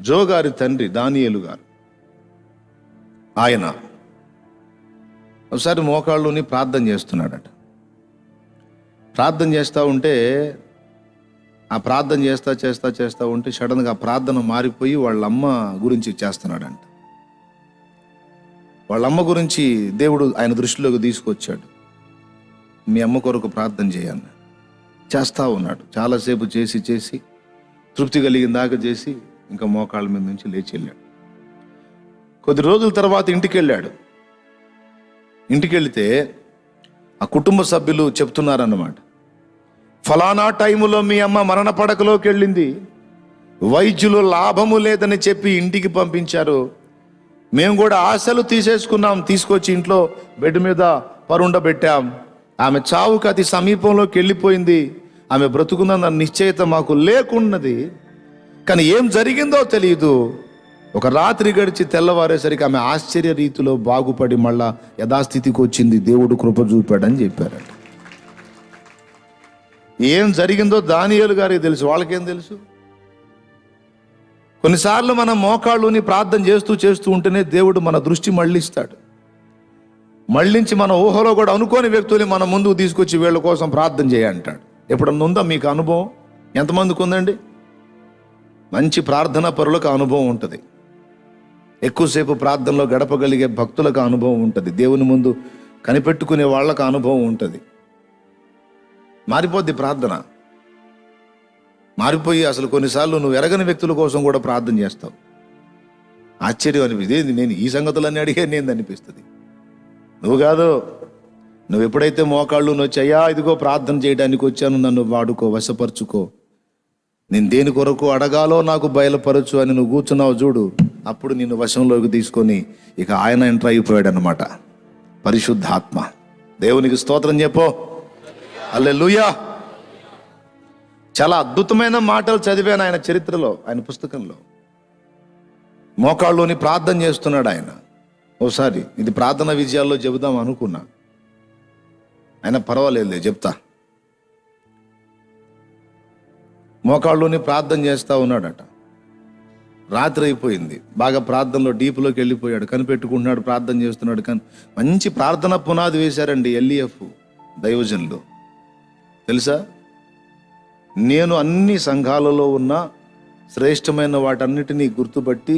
జో గారి తండ్రి దానియేలు గారు, ఆయన ఒకసారి మోకాళ్ళుని ప్రార్థన చేస్తున్నాడట. ప్రార్థన చేస్తూ ఉంటే ఆ ప్రార్థన చేస్తా ఉంటే సడన్గా ఆ ప్రార్థన మారిపోయి వాళ్ళ అమ్మ గురించి చేస్తున్నాడంట. వాళ్ళ అమ్మ గురించి దేవుడు ఆయన దృష్టిలోకి తీసుకొచ్చాడు. మీ అమ్మ కొరకు ప్రార్థన చేయాలి చేస్తూ ఉన్నాడు. చాలాసేపు చేసి తృప్తి కలిగిన దాకా చేసి ఇంకా మోకాళ్ళ మీద నుంచి లేచి వెళ్ళాడు. కొద్ది రోజుల తర్వాత ఇంటికి వెళ్ళాడు. ఇంటికి వెళితే ఆ కుటుంబ సభ్యులు చెప్తున్నారన్నమాట, ఫలానా టైములో మీ అమ్మ మరణ పడకలోకి వెళ్ళింది, వైద్యులు లాభము లేదని చెప్పి ఇంటికి పంపించారు, మేము కూడా ఆశలు తీసేసుకున్నాం, తీసుకొచ్చి ఇంట్లో బెడ్ మీద పరుండబెట్టాం, ఆమె చావుకి అతి సమీపంలోకి వెళ్ళిపోయింది, ఆమె బ్రతుకున్న నిశ్చయిత మాకు లేకున్నది, కానీ ఏం జరిగిందో తెలియదు. ఒక రాత్రి గడిచి తెల్లవారేసరికి ఆమె ఆశ్చర్య రీతిలో బాగుపడి మళ్ళా యథాస్థితికి వచ్చింది, దేవుడు కృప చూపాడని చెప్పారట. ఏం జరిగిందో దానియేలు గారికి తెలుసు, వాళ్ళకేం తెలుసు? కొన్నిసార్లు మనం మోకాళ్ళుని ప్రార్థన చేస్తూ ఉంటేనే దేవుడు మన దృష్టి మళ్ళిస్తాడు. మళ్ళించి మన ఊహలో కూడా అనుకోని వ్యక్తుల్ని మన ముందుకు తీసుకొచ్చి వీళ్ళ కోసం ప్రార్థన చేయంటాడు. ఎప్పుడన్నా ఉందా మీకు అనుభవం? ఎంతమందికి ఉందండి? మంచి ప్రార్థనా పరులకు అనుభవం ఉంటుంది, ఎక్కువసేపు ప్రార్థనలో గడపగలిగే భక్తులకు అనుభవం ఉంటుంది, దేవుని ముందు కనిపెట్టుకునే వాళ్ళకు అనుభవం ఉంటుంది. మారిపోద్ది ప్రార్థన, మారిపోయి అసలు కొన్నిసార్లు నువ్వు ఎరగని వ్యక్తుల కోసం కూడా ప్రార్థన చేస్తావు. ఆశ్చర్యం అనిపిస్తుంది, నేను ఈ సంగతులన్నీ అడిగాను అనిపిస్తుంది. నువ్వు కాదు, నువ్వు ఎప్పుడైతే మోకాళ్ళు వచ్చి అయ్యా ఇదిగో ప్రార్థన చేయడానికి వచ్చాను, నన్ను వాడుకో, వశపరుచుకో, నేను దేని కొరకు అడగాలో నాకు బయలుపరచు అని నువ్వు కూర్చున్నావు చూడు, అప్పుడు నిన్ను వశంలోకి తీసుకొని ఇక ఆయన ఎంటర్ అయిపోయాడు అన్నమాట, పరిశుద్ధాత్మ. దేవునికి స్తోత్రం చెప్పో, హల్లెలూయా. చాలా అద్భుతమైన మాటలు చదివాను ఆయన చరిత్రలో, ఆయన పుస్తకంలో. మోకాళ్ళుని ప్రార్థన చేస్తున్నాడు ఆయన. ఓసారి ఇది ప్రార్థన విజయాల్లో చెబుదాం అనుకున్నా, ఆయన పర్వాలేదులే చెప్తా. మోకాళ్ళుని ప్రార్థన చేస్తూ ఉన్నాడట. రాత్రి అయిపోయింది, బాగా ప్రార్థనలో డీప్లోకి వెళ్ళిపోయాడు, కనిపెట్టుకుంటున్నాడు, ప్రార్థన చేస్తున్నాడు. కానీ మంచి ప్రార్థన పునాది వేశారండి LEF దైవజనులు. తెలుసా, నేను అన్ని సంఘాలలో ఉన్న శ్రేష్టమైన వాటన్నిటినీ గుర్తుపట్టి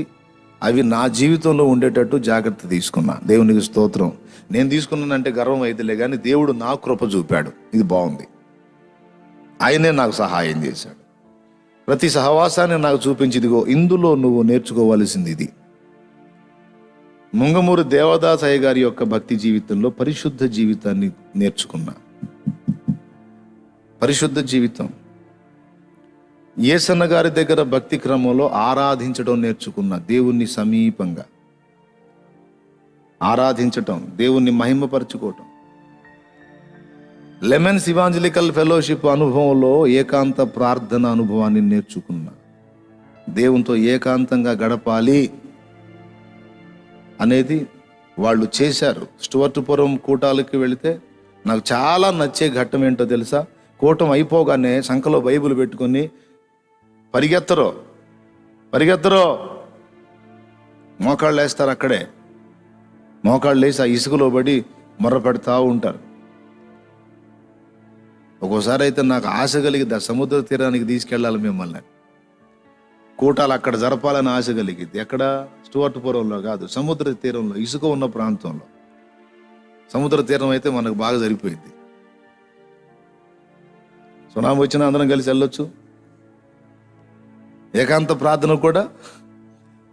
అవి నా జీవితంలో ఉండేటట్టు జాగ్రత్త తీసుకున్నా. దేవునికి స్తోత్రం. నేను తీసుకున్నానంటే గర్వం అయితేలే కానీ దేవుడు నా కృప చూపాడు, ఇది బాగుంది, ఆయనే నాకు సహాయం చేశాడు. ప్రతి సహవాసాన్ని నాకు చూపించి ఇదిగో ఇందులో నువ్వు నేర్చుకోవాల్సింది ఇది. ముంగమూరు దేవదాసయ్య గారి యొక్క భక్తి జీవితంలో పరిశుద్ధ జీవితాన్ని నేర్చుకున్నా. పరిశుద్ధ జీవితం. యేసన్న గారి దగ్గర భక్తి క్రమంలో ఆరాధించడం నేర్చుకున్నా. దేవుణ్ణి సమీపంగా ఆరాధించటం, దేవుణ్ణి మహిమపరచుకోవటం. లెమన్స్ ఇవాంజలికల్ ఫెలోషిప్ అనుభవంలో ఏకాంత ప్రార్థన అనుభవాన్ని నేర్చుకున్నా. దేవునితో ఏకాంతంగా గడపాలి అనేది వాళ్ళు చేశారు. స్టువర్ట్పురం కూటాలకి వెళితే నాకు చాలా నచ్చే ఘట్టం ఏంటో తెలుసా? కూటం అయిపోగానే సంఖలో బైబిల్ పెట్టుకొని పరిగెత్తరో మోకాళ్ళు వేస్తారు. అక్కడే మోకాళ్ళు వేసి ఆ ఇసుకలో పడి మొర్ర పెడతా ఉంటారు. ఒక్కోసారి అయితే నాకు ఆశ కలిగిద్ది, ఆ సముద్ర తీరానికి తీసుకెళ్ళాలి మిమ్మల్ని, కూటాలు అక్కడ జరపాలని ఆశ కలిగిద్ది. ఎక్కడ? స్టువర్ట్పురంలో కాదు, సముద్ర తీరంలో, ఇసుక ఉన్న ప్రాంతంలో. సముద్ర తీరం అయితే మనకు బాగా సరిపోయింది, సునామీ వచ్చినా అందరం కలిసి వెళ్ళొచ్చు. ఏకాంత ప్రార్థన కూడా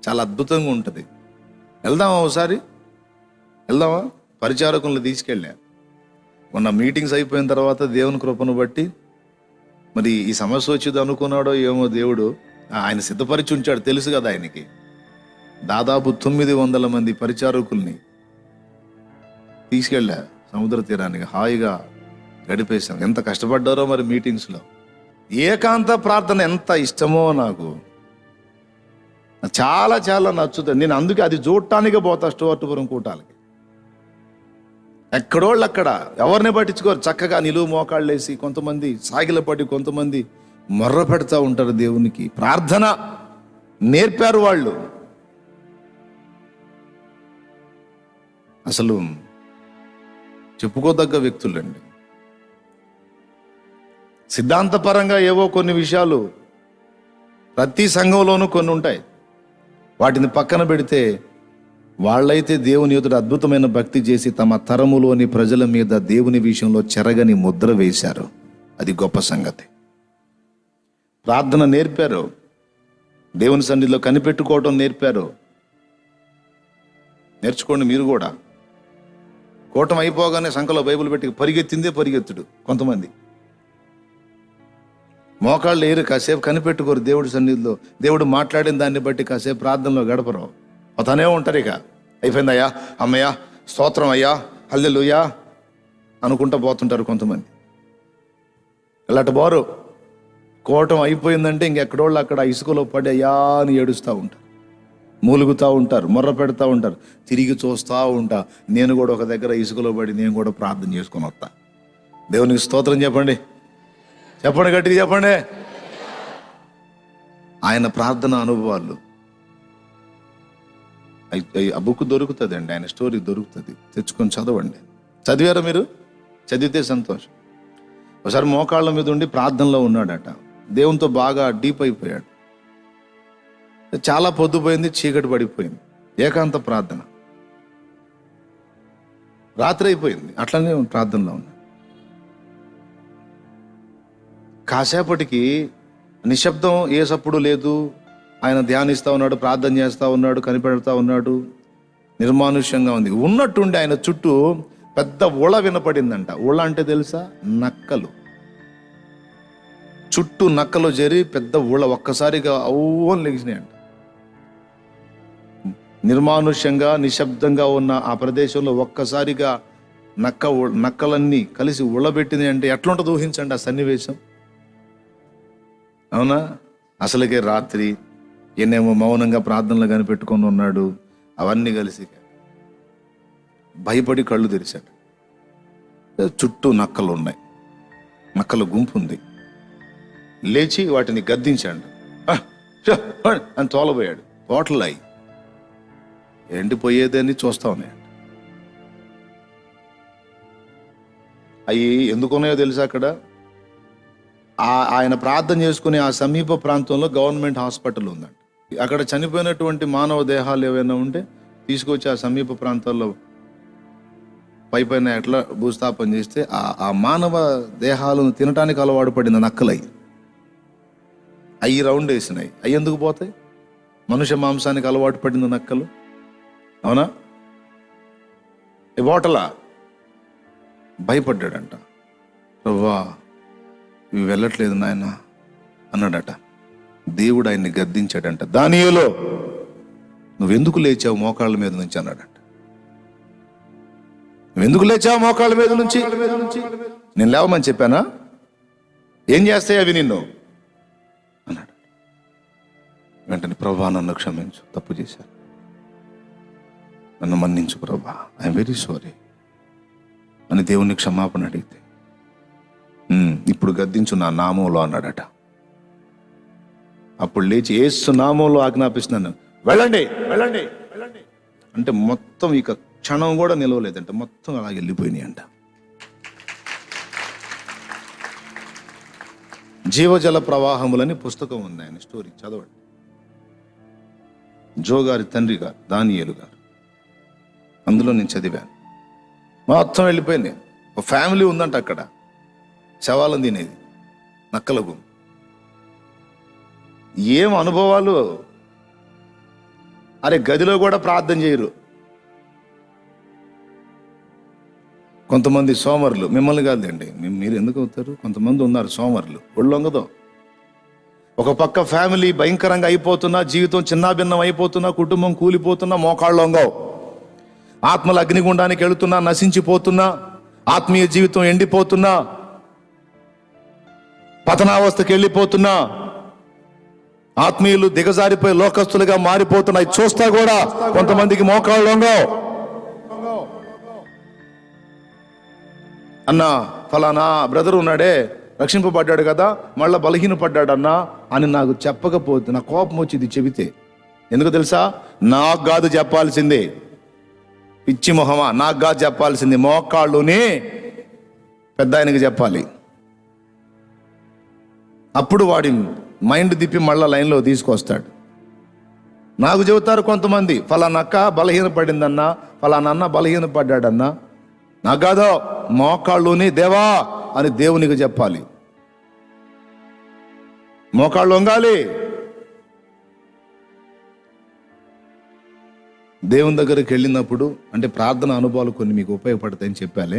చాలా అద్భుతంగా ఉంటుంది. వెళ్దామా ఒకసారి? వెళ్దామా? పరిచారకులను తీసుకెళ్ళా. మొన్న మీటింగ్స్ అయిపోయిన తర్వాత దేవుని కృపను బట్టి మరి ఈ సమస్య వచ్చింది అనుకున్నాడో ఏమో దేవుడు, ఆయన సిద్ధపరిచి ఉంచాడు, తెలుసు కదా ఆయనకి. దాదాపు 900 మంది పరిచారకుల్ని తీసుకెళ్ళా సముద్ర తీరానికి. హాయిగా గడిపేశాం. ఎంత కష్టపడ్డారో మరి మీటింగ్స్లో. ఏకాంత ప్రార్థన ఎంత ఇష్టమో నాకు, చాలా చాలా నచ్చుతుంది. నేను అందుకే అది చూడటానికి పోతా స్టువర్ట్పురం కూటాలకి. ఎక్కడోళ్ళు అక్కడ ఎవరిని పట్టించుకోరు, చక్కగా నిలువు మోకాళ్ళు వేసి, కొంతమంది సాగిలపడి, కొంతమంది మొర్ర పెడతా ఉంటారు దేవునికి. ప్రార్థన నేర్పారు వాళ్ళు. అసలు చెప్పుకోదగ్గ వ్యక్తులండి. సిద్ధాంతపరంగా ఏవో కొన్ని విషయాలు ప్రతి సంఘంలోనూ కొన్ని ఉంటాయి. వాటిని పక్కన పెడితే వాళ్ళైతే దేవుని ఎదుట అద్భుతమైన భక్తి చేసి తమ తరములోని ప్రజల మీద దేవుని విషయంలో చెరగని ముద్ర వేశారు. అది గొప్ప సంగతి. ప్రార్థన నేర్పారు, దేవుని సన్నిధిలో కనిపెట్టుకోవడం నేర్పారు. నేర్చుకోండి మీరు కూడా. కూటం అయిపోగానే సంఖలో బైబిల్ పెట్టి పరిగెత్తిందే పరిగెత్తుడు కొంతమంది. మోకాళ్ళు ఏరు కాసేపు కనిపెట్టుకోరు దేవుడి సన్నిధిలో. దేవుడు మాట్లాడిన దాన్ని బట్టి కాసేపు ప్రార్థనలో గడపరు, పోతానే ఉంటారు. ఇక అయిపోయిందయ్యా, అమ్మయ్యా, స్తోత్రం అయ్యా, హల్లెలూయా అనుకుంటా పోతుంటారు కొంతమంది. ఇలాంటి బారు కోటం అయిపోయిందంటే ఇంకెక్కడోళ్ళు అక్కడ ఇసుకలో పడి అయ్యా అని ఏడుస్తూ ఉంటారు, మూలుగుతూ ఉంటారు, మొర్ర పెడతా ఉంటారు. తిరిగి చూస్తూ ఉంటా. నేను కూడా ఒక దగ్గర ఇసుకలో పడి నేను కూడా ప్రార్థన చేసుకొని వస్తా. దేవునికి స్తోత్రం చెప్పండి, చెప్పండి, గట్టిగా చెప్పండి. ఆయన ప్రార్థన అనుభవాలు ఆ బుక్ దొరుకుతుంది అండి, ఆయన స్టోరీ దొరుకుతుంది, తెచ్చుకొని చదవండి. చదివారా మీరు? చదివితే సంతోషం. ఒకసారి మోకాళ్ళ మీద ఉండి ప్రార్థనలో ఉన్నాడట. దేవునితో బాగా డీప్ అయిపోయాడు. చాలా పొద్దుపోయింది, చీకటి పడిపోయింది, ఏకాంత ప్రార్థన. రాత్రి అయిపోయింది, అట్లనే ప్రార్థనలో ఉన్నాడు. కాసేపటికి నిశ్శబ్దం, ఏ సప్పుడు లేదు. ఆయన ధ్యానిస్తూ ఉన్నాడు, ప్రార్థన చేస్తూ ఉన్నాడు, కనిపెడతా ఉన్నాడు. నిర్మానుష్యంగా ఉంది. ఉన్నట్టుండి ఆయన చుట్టూ పెద్ద ఉళ వినపడిందంట. ఉళ అంటే తెలుసా? నక్కలు. చుట్టూ నక్కలు చేరి పెద్ద ఉళ ఒక్కసారిగా అవుని లెగిసినాయంట. నిర్మానుష్యంగా నిశ్శబ్దంగా ఉన్న ఆ ప్రదేశంలో ఒక్కసారిగా నక్కలన్నీ కలిసి ఉళ్ళబెట్టింది అంటే ఎట్లుంటుంది ఊహించండి ఆ సన్నివేశం. అవునా? అసలుకే రాత్రి ఈయనేమో మౌనంగా ప్రార్థనలు కనిపెట్టుకొని ఉన్నాడు. అవన్నీ కలిసి భయపడి కళ్ళు తెరిచాడు. చుట్టూ నక్కలు ఉన్నాయి, నక్కల గుంపు ఉంది. లేచి వాటిని గద్దించాడు, అని తోలబోయాడు. తోటలు అయి ఎండిపోయేదని చూస్తా ఉన్నాయండి. అవి ఎందుకున్నాయో తెలుసా? అక్కడ ఆయన ప్రార్థన చేసుకునే ఆ సమీప ప్రాంతంలో గవర్నమెంట్ హాస్పిటల్ ఉందండి. అక్కడ చనిపోయినటువంటి మానవ దేహాలు ఏవైనా ఉంటే తీసుకొచ్చి ఆ సమీప ప్రాంతాల్లో పైన ఎట్లా భూస్థాపన చేస్తే ఆ మానవ దేహాలను తినటానికి అలవాటు పడిన నక్కలయ్యి అవి రౌండ్ వేసినాయి. అవి ఎందుకు పోతాయి? మనుష్య మాంసానికి అలవాటు పడిన నక్కలు. అవునా? ఈ ఓటలా భయపడ్డాడంట. ప్రభువా, ఇవి వెళ్ళట్లేదు నాయన అన్నాడట. దేవుడు ఆయన్ని గద్దించాడంట. దానియేలు, నువ్వెందుకు లేచావు మోకాళ్ళ మీద నుంచి అన్నాడంట. నువ్వెందుకు లేచావు మోకాళ్ళ మీద నుంచి? నేను లేవమని చెప్పానా? ఏం చేస్తాయి అవి నిన్ను అన్నాడు. వెంటనే, ప్రభువా నన్ను క్షమించు, తప్పు చేశాను, నన్ను మన్నించు ప్రభువా, ఐఎమ్ వెరీ సారీ అని దేవుని క్షమాపణ అడిగితే, ఇప్పుడు గద్దించు నా నామంలో అన్నాడట. అప్పుడు లేచి యేసు నామంలో ఆజ్ఞాపిస్తున్నాను, వెళ్ళండి వెళ్ళండి వెళ్ళండి అంటే మొత్తం ఇక క్షణం కూడా నిలవలేదంట. మొత్తం అలాగే వెళ్ళిపోయినాయి అంట. జీవజల ప్రవాహములని పుస్తకం ఉంది, ఆయన స్టోరీ చదవండి. జో గారి తండ్రి గారు దానియేలు గారు, అందులో నేను చదివాను. మొత్తం వెళ్ళిపోయింది. ఒక ఫ్యామిలీ ఉందంట అక్కడ, శవాలను తినేది నక్కలకు. ఏం అనుభవాలు! అరే గదిలో కూడా ప్రార్థన చేయరు కొంతమంది సోమరులు. మిమ్మల్ని కాదండి, మీరు ఎందుకు అవుతారు? కొంతమంది ఉన్నారు సోమరులు, ఒళ్ళొంగదో. ఒక పక్క ఫ్యామిలీ భయంకరంగా అయిపోతున్నా, జీవితం చిన్నాభిన్నం అయిపోతున్నా, కుటుంబం కూలిపోతున్నా, మోకాళ్ళొంగవు. ఆత్మల అగ్నిగుండానికి వెళుతున్నా, నశించిపోతున్నా, ఆత్మీయ జీవితం ఎండిపోతున్నా, పతనావస్థకి వెళ్ళిపోతున్నా, ఆత్మీయులు దిగజారిపోయి లోకస్తులుగా మారిపోతున్నాయి. చూస్తా కూడా కొంతమందికి మోకాళ్ళొంగో. అన్న ఫలానా బ్రదర్ ఉన్నాడే, రక్షింపబడ్డాడు కదా, మళ్ళీ బలహీనపడ్డాడన్నా అని నాకు చెప్పకపోతే నా కోపం వచ్చింది చెబితే. ఎందుకు తెలుసా? నాకు కాదు చెప్పాల్సిందే, పిచ్చి మొహమా, నాకు కాదు చెప్పాల్సింది, మోకాళ్ళుని పెద్ద ఆయనకి చెప్పాలి. అప్పుడు వాడి మైండ్ తిప్పి మళ్ళీ లైన్లో తీసుకొస్తాడు. నాకు చెబుతారు కొంతమంది, ఫలానక్క బలహీనపడిందన్నా, ఫలానన్న బలహీనపడ్డాడన్నా. నాకు కాదో, మోకాళ్ళుని దేవా అని దేవునికి చెప్పాలి. మోకాళ్ళు వంగాలి. దేవుని దగ్గరికి వెళ్ళినప్పుడు అంటే ప్రార్థన అనుభవాలు కొన్ని మీకు ఉపయోగపడతాయని చెప్పాలి.